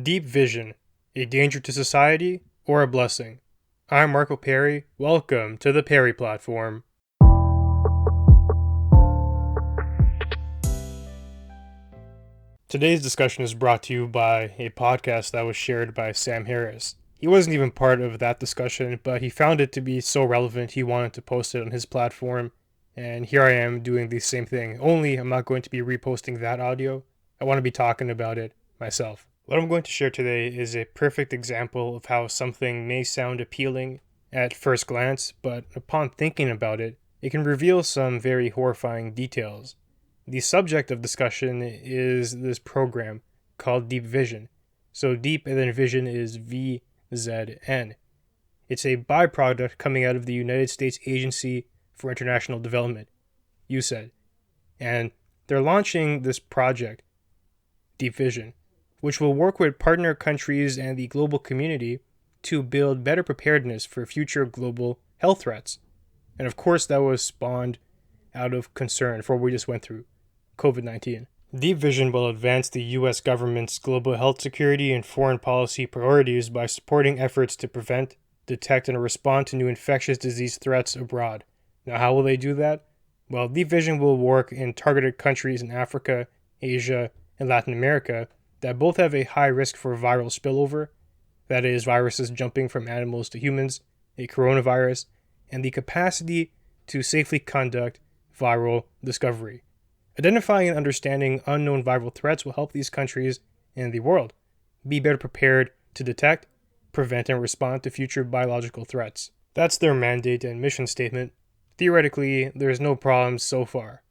Deep Vision, a danger to society or a blessing? I'm Marco Perry. Welcome to the Perry Platform. Today's discussion is brought to you by a podcast that was shared by Sam Harris. He wasn't even part of that discussion, but he found it to be so relevant he wanted to post it on his platform, and here I am doing the same thing, only I'm not going to be reposting that audio. I want to be talking about it myself. What I'm going to share today is a perfect example of how something may sound appealing at first glance, but upon thinking about it, it can reveal some very horrifying details. The subject of discussion is this program called Deep Vision. So Deep and then Vision is VZN. It's a byproduct coming out of the United States Agency for International Development, USAID. And they're launching this project, Deep Vision, which will work with partner countries and the global community to build better preparedness for future global health threats. And of course, that was spawned out of concern for what we just went through, COVID-19. Deep Vision will advance the U.S. government's global health security and foreign policy priorities by supporting efforts to prevent, detect, and respond to new infectious disease threats abroad. Now, how will they do that? Well, Deep Vision will work in targeted countries in Africa, Asia, and Latin America that both have a high risk for viral spillover, that is, viruses jumping from animals to humans, a coronavirus, and the capacity to safely conduct viral discovery. Identifying and understanding unknown viral threats will help these countries and the world be better prepared to detect, prevent, and respond to future biological threats. That's their mandate and mission statement. Theoretically, there's no problems so far.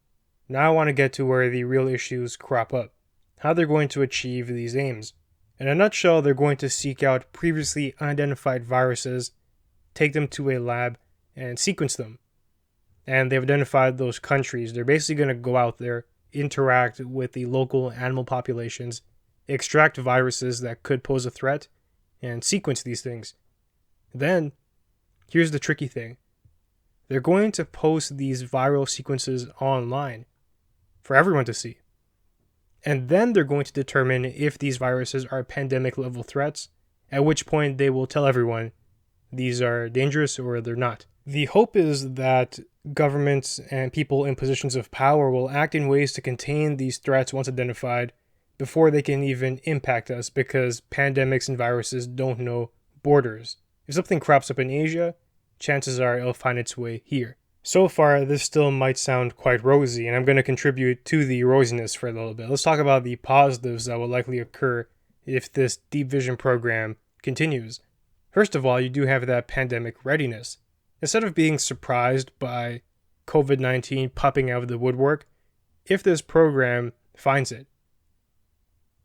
Now I want to get to where the real issues crop up. How they're going to achieve these aims. In a nutshell, they're going to seek out previously unidentified viruses, take them to a lab, and sequence them. And they've identified those countries. They're basically going to go out there, interact with the local animal populations, extract viruses that could pose a threat, and sequence these things. Then, here's the tricky thing. They're going to post these viral sequences online for everyone to see. And then they're going to determine if these viruses are pandemic level threats, at which point they will tell everyone these are dangerous or they're not. The hope is that governments and people in positions of power will act in ways to contain these threats once identified before they can even impact us, because pandemics and viruses don't know borders. If something crops up in Asia, chances are it'll find its way here. So far, this still might sound quite rosy, and I'm going to contribute to the rosiness for a little bit. Let's talk about the positives that will likely occur if this Deep Vision program continues. First of all, you do have that pandemic readiness. Instead of being surprised by COVID-19 popping out of the woodwork, if this program finds it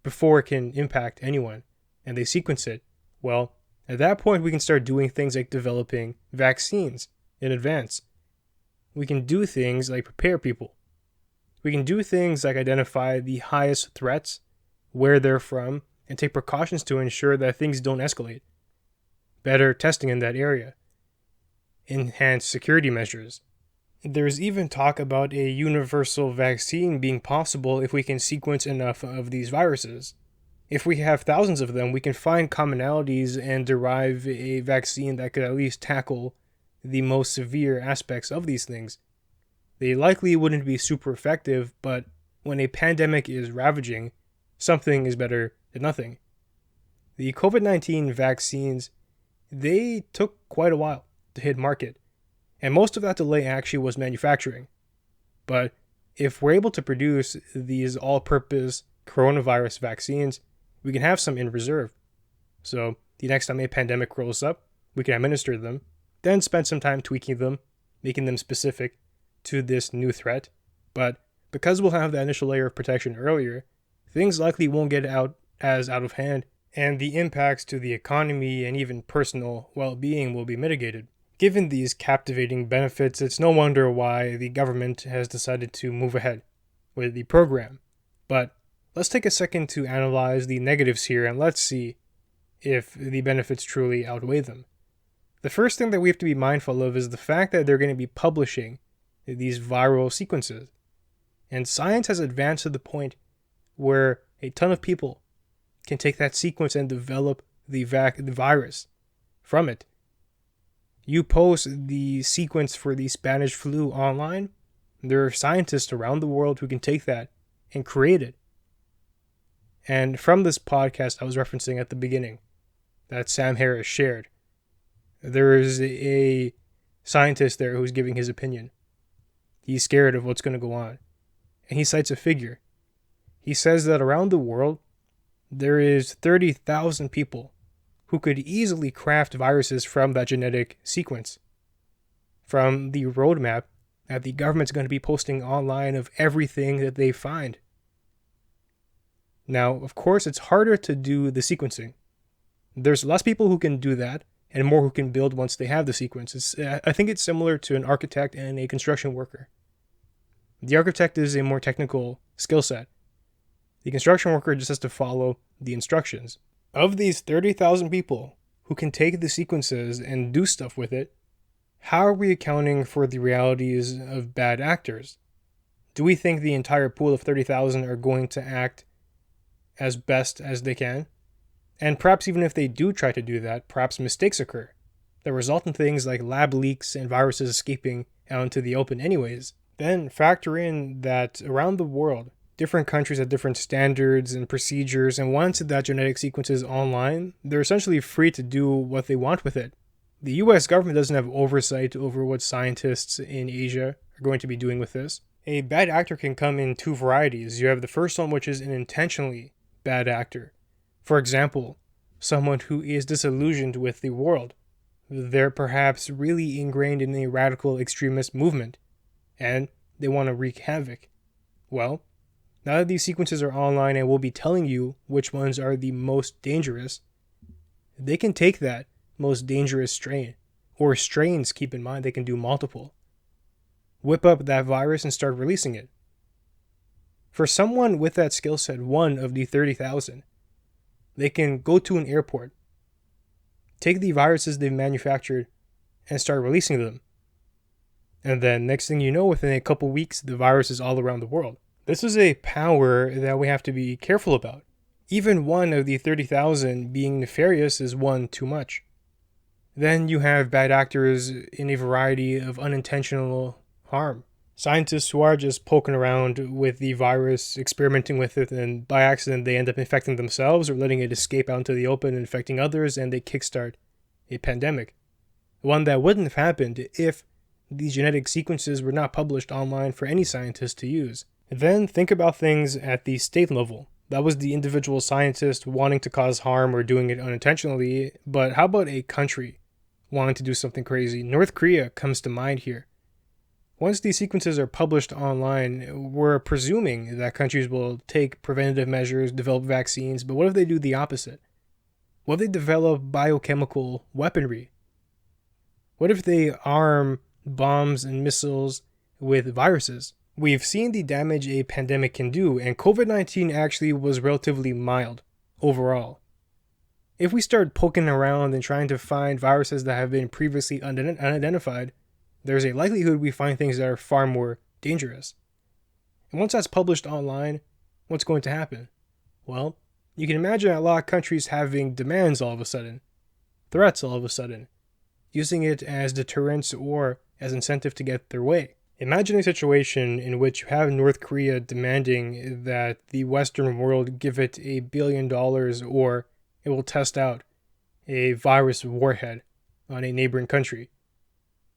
before it can impact anyone, and they sequence it, well, at that point we can start doing things like developing vaccines in advance. We can do things like prepare people. We can do things like identify the highest threats, where they're from, and take precautions to ensure that things don't escalate. Better testing in that area. Enhanced security measures. There's even talk about a universal vaccine being possible if we can sequence enough of these viruses. If we have thousands of them, we can find commonalities and derive a vaccine that could at least tackle the most severe aspects of these things. They likely wouldn't be super effective, but when a pandemic is ravaging, something is better than nothing. The COVID-19 vaccines, they took quite a while to hit market, and most of that delay actually was manufacturing. But if we're able to produce these all-purpose coronavirus vaccines, we can have some in reserve. So the next time a pandemic rolls up, we can administer them, then spend some time tweaking them, making them specific to this new threat. But because we'll have that initial layer of protection earlier, things likely won't get out of hand, and the impacts to the economy and even personal well-being will be mitigated. Given these captivating benefits, it's no wonder why the government has decided to move ahead with the program. But let's take a second to analyze the negatives here, and let's see if the benefits truly outweigh them. The first thing that we have to be mindful of is the fact that they're going to be publishing these viral sequences. And science has advanced to the point where a ton of people can take that sequence and develop the virus from it. You post the sequence for the Spanish flu online, there are scientists around the world who can take that and create it. And from this podcast I was referencing at the beginning that Sam Harris shared, there is a scientist there who's giving his opinion. He's scared of what's going to go on. And he cites a figure. He says that around the world, there is 30,000 people who could easily craft viruses from that genetic sequence, from the roadmap that the government's going to be posting online of everything that they find. Now, of course, it's harder to do the sequencing. There's less people who can do that, and more who can build once they have the sequence. I think it's similar to an architect and a construction worker. The architect is a more technical skill set. The construction worker just has to follow the instructions. Of these 30,000 people who can take the sequences and do stuff with it, how are we accounting for the realities of bad actors? Do we think the entire pool of 30,000 are going to act as best as they can? And perhaps even if they do try to do that, perhaps mistakes occur that result in things like lab leaks and viruses escaping out into the open anyways. Then factor in that around the world, different countries have different standards and procedures, and once that genetic sequence is online, they're essentially free to do what they want with it. The US government doesn't have oversight over what scientists in Asia are going to be doing with this. A bad actor can come in two varieties. You have the first one, which is an intentionally bad actor. For example, someone who is disillusioned with the world. They're perhaps really ingrained in a radical extremist movement, and they want to wreak havoc. Well, now that these sequences are online and will be telling you which ones are the most dangerous, they can take that most dangerous strain, or strains, keep in mind, they can do multiple. Whip up that virus and start releasing it. For someone with that skill set, one of the 30,000, they can go to an airport, take the viruses they've manufactured, and start releasing them. And then next thing you know, within a couple weeks, the virus is all around the world. This is a power that we have to be careful about. Even one of the 30,000 being nefarious is one too much. Then you have bad actors in a variety of unintentional harm. Scientists who are just poking around with the virus, experimenting with it, and by accident they end up infecting themselves or letting it escape out into the open and infecting others, and they kickstart a pandemic. One that wouldn't have happened if these genetic sequences were not published online for any scientist to use. Then think about things at the state level. That was the individual scientist wanting to cause harm or doing it unintentionally, but how about a country wanting to do something crazy? North Korea comes to mind here. Once these sequences are published online, we're presuming that countries will take preventative measures, develop vaccines, but what if they do the opposite? What if they develop biochemical weaponry? What if they arm bombs and missiles with viruses? We've seen the damage a pandemic can do, and COVID-19 actually was relatively mild overall. If we start poking around and trying to find viruses that have been previously unidentified, there's a likelihood we find things that are far more dangerous. And once that's published online, what's going to happen? Well, you can imagine a lot of countries having demands all of a sudden, threats all of a sudden, using it as deterrence or as incentive to get their way. Imagine a situation in which you have North Korea demanding that the Western world give it $1 billion or it will test out a virus warhead on a neighboring country.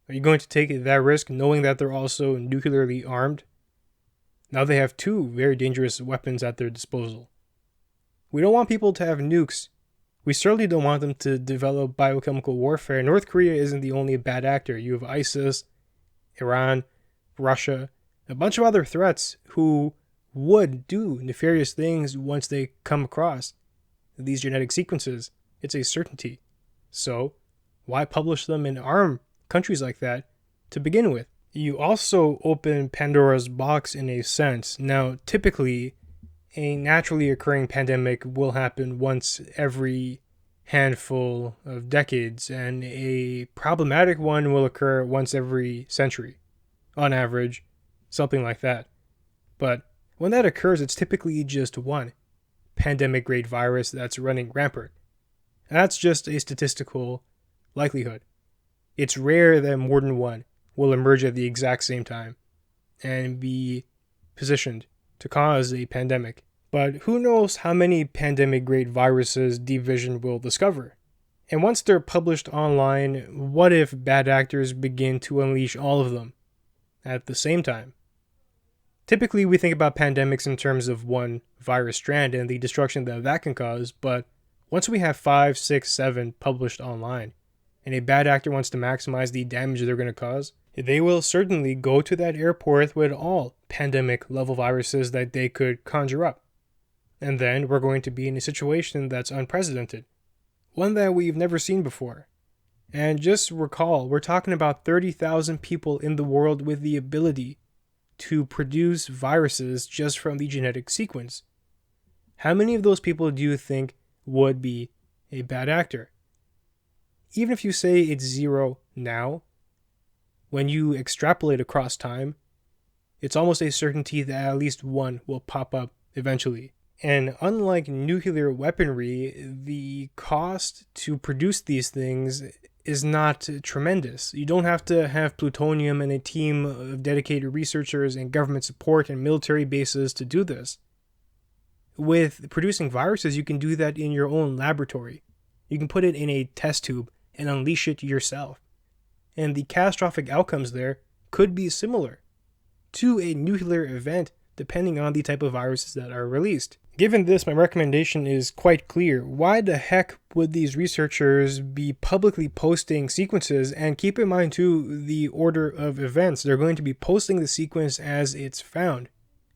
Are you going to take that risk knowing that they're also nuclearly armed? Now they have two very dangerous weapons at their disposal. We don't want people to have nukes. We certainly don't want them to develop biochemical warfare. North Korea isn't the only bad actor. You have ISIS, Iran, Russia, a bunch of other threats who would do nefarious things once they come across these genetic sequences. It's a certainty. So why publish them and arm countries like that to begin with? You also open Pandora's box in a sense. Now, typically, a naturally occurring pandemic will happen once every handful of decades, and a problematic one will occur once every century, on average, something like that. But when that occurs, it's typically just one pandemic-grade virus that's running rampant. And that's just a statistical likelihood. It's rare that more than one will emerge at the exact same time and be positioned to cause a pandemic. But who knows how many pandemic-grade viruses Deep VZN will discover? And once they're published online, what if bad actors begin to unleash all of them at the same time? Typically, we think about pandemics in terms of one virus strand and the destruction that can cause, but once we have 5, 6, 7 published online, and a bad actor wants to maximize the damage they're going to cause, they will certainly go to that airport with all pandemic-level viruses that they could conjure up. And then we're going to be in a situation that's unprecedented, one that we've never seen before. And just recall, we're talking about 30,000 people in the world with the ability to produce viruses just from the genetic sequence. How many of those people do you think would be a bad actor? Even if you say it's 0 now, when you extrapolate across time, it's almost a certainty that at least one will pop up eventually. And unlike nuclear weaponry, the cost to produce these things is not tremendous. You don't have to have plutonium and a team of dedicated researchers and government support and military bases to do this. With producing viruses, you can do that in your own laboratory. You can put it in a test tube and unleash it yourself. And the catastrophic outcomes there could be similar to a nuclear event depending on the type of viruses that are released. Given this, my recommendation is quite clear. Why the heck would these researchers be publicly posting sequences? And keep in mind too, the order of events. They're going to be posting the sequence as it's found.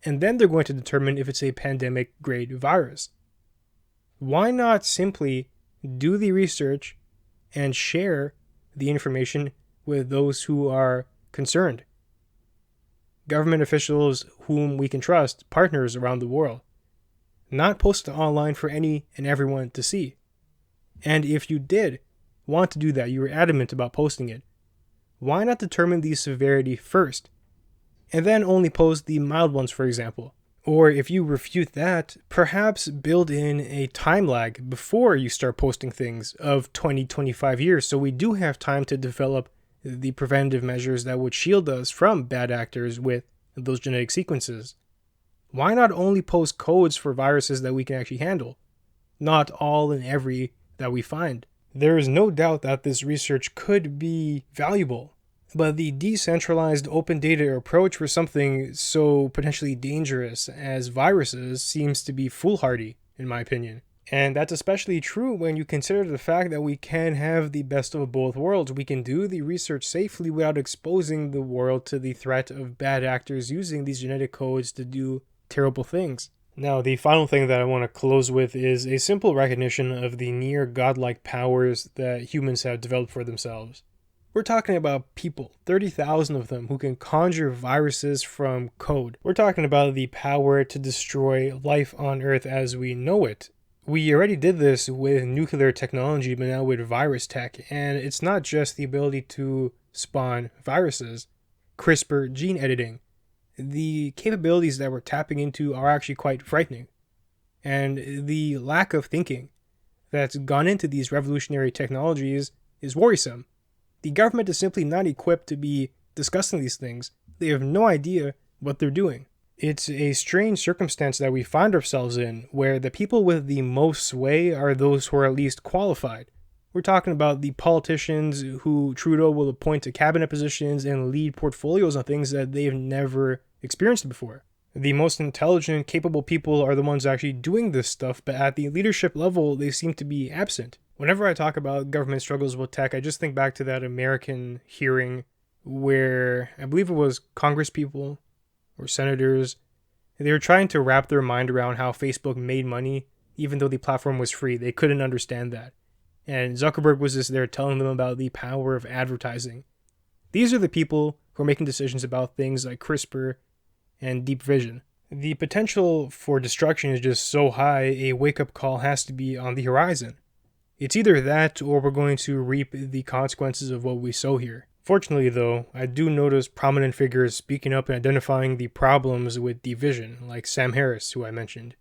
And then they're going to determine if it's a pandemic-grade virus. Why not simply do the research and share the information with those who are concerned? Government officials whom we can trust, partners around the world. Not post it online for any and everyone to see. And if you did want to do that, you were adamant about posting it, why not determine the severity first? And then only post the mild ones, for example. Or if you refute that, perhaps build in a time lag before you start posting things of 20-25 years, so we do have time to develop the preventative measures that would shield us from bad actors with those genetic sequences. Why not only post codes for viruses that we can actually handle, not all and every that we find? There is no doubt that this research could be valuable, but the decentralized open data approach for something so potentially dangerous as viruses seems to be foolhardy, in my opinion. And that's especially true when you consider the fact that we can have the best of both worlds. We can do the research safely without exposing the world to the threat of bad actors using these genetic codes to do terrible things. Now, the final thing that I want to close with is a simple recognition of the near godlike powers that humans have developed for themselves. We're talking about people, 30,000 of them, who can conjure viruses from code. We're talking about the power to destroy life on Earth as we know it. We already did this with nuclear technology, but now with virus tech. And it's not just the ability to spawn viruses, CRISPR gene editing. The capabilities that we're tapping into are actually quite frightening. And the lack of thinking that's gone into these revolutionary technologies is worrisome. The government is simply not equipped to be discussing these things. They have no idea what they're doing. It's a strange circumstance that we find ourselves in, where the people with the most sway are those who are at least qualified. We're talking about the politicians who Trudeau will appoint to cabinet positions and lead portfolios on things that they've never experienced before. The most intelligent, capable people are the ones actually doing this stuff, but at the leadership level, they seem to be absent. Whenever I talk about government struggles with tech, I just think back to that American hearing where I believe it was congresspeople or senators. They were trying to wrap their mind around how Facebook made money, even though the platform was free. They couldn't understand that. And Zuckerberg was just there telling them about the power of advertising. These are the people who are making decisions about things like CRISPR and Deep VZN. The potential for destruction is just so high, a wake-up call has to be on the horizon. It's either that or we're going to reap the consequences of what we sow here. Fortunately, though, I do notice prominent figures speaking up and identifying the problems with Deep VZN, like Sam Harris, who I mentioned.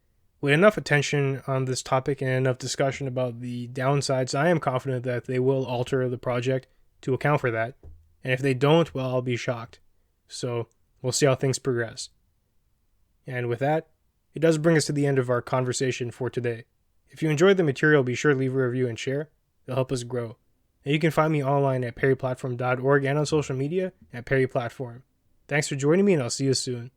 With enough attention on this topic and enough discussion about the downsides, I am confident that they will alter the project to account for that. And if they don't, well, I'll be shocked. So we'll see how things progress. And with that, it does bring us to the end of our conversation for today. If you enjoyed the material, be sure to leave a review and share. It'll help us grow. And you can find me online at perryplatform.org and on social media at perryplatform. Thanks for joining me, and I'll see you soon.